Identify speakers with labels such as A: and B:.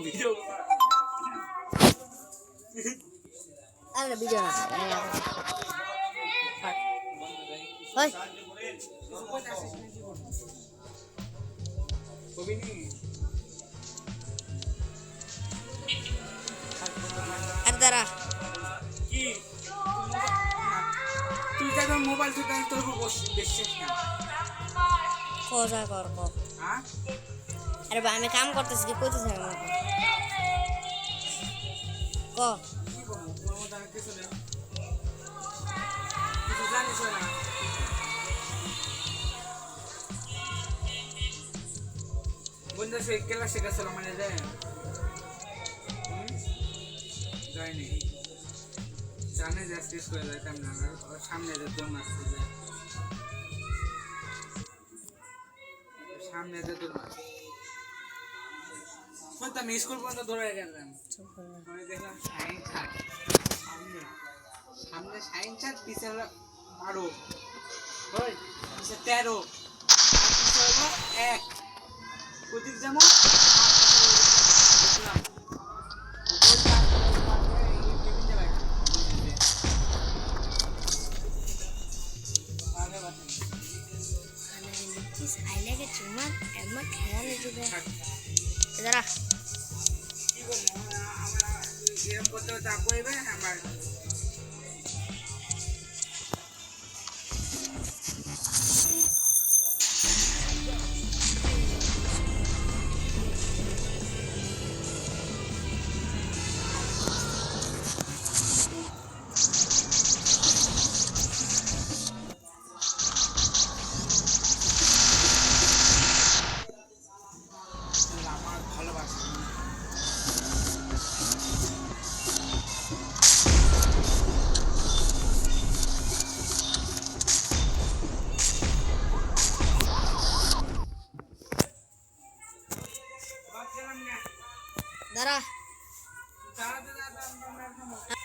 A: video
B: আরে video না ওই
A: কবিনি
B: আর দাঁড়া
A: কি তুই যা মোবাইল থেকে তোর দেখছিস না
B: খোঁজা কর
A: হ্যাঁ
B: আরে বা আমি কাম করতেছি কি কইতেছ আমাকে ক
A: কি করবো কোনো দাঁড়া কিছু নেই কিছু জানিস না বন্ধু সে ক্লাসে গেছিল মানে যায় যায়নি জানে যে শেষ করে যাইতাম না ওর সামনে যে দৌড় মারতে যায় সামনে যে দৌড় মারতে আমি স্কুল পর্যন্ত দৌড়ে গেলাম আমি দেখলাম সাইন ছাড় সামনে সামনে সাইন ছাড় পিছে হলো 12 ওই পিছে 13 পিছে হলো 1 কোদিক যেমন দেখলাম
B: আইলে কে চুমা এমন খেলা নেই দিবে দাঁড়া
A: কি করবো আমরা এরকম করতে করতে আগে আমার ভালোবাসি
B: দাঁড়া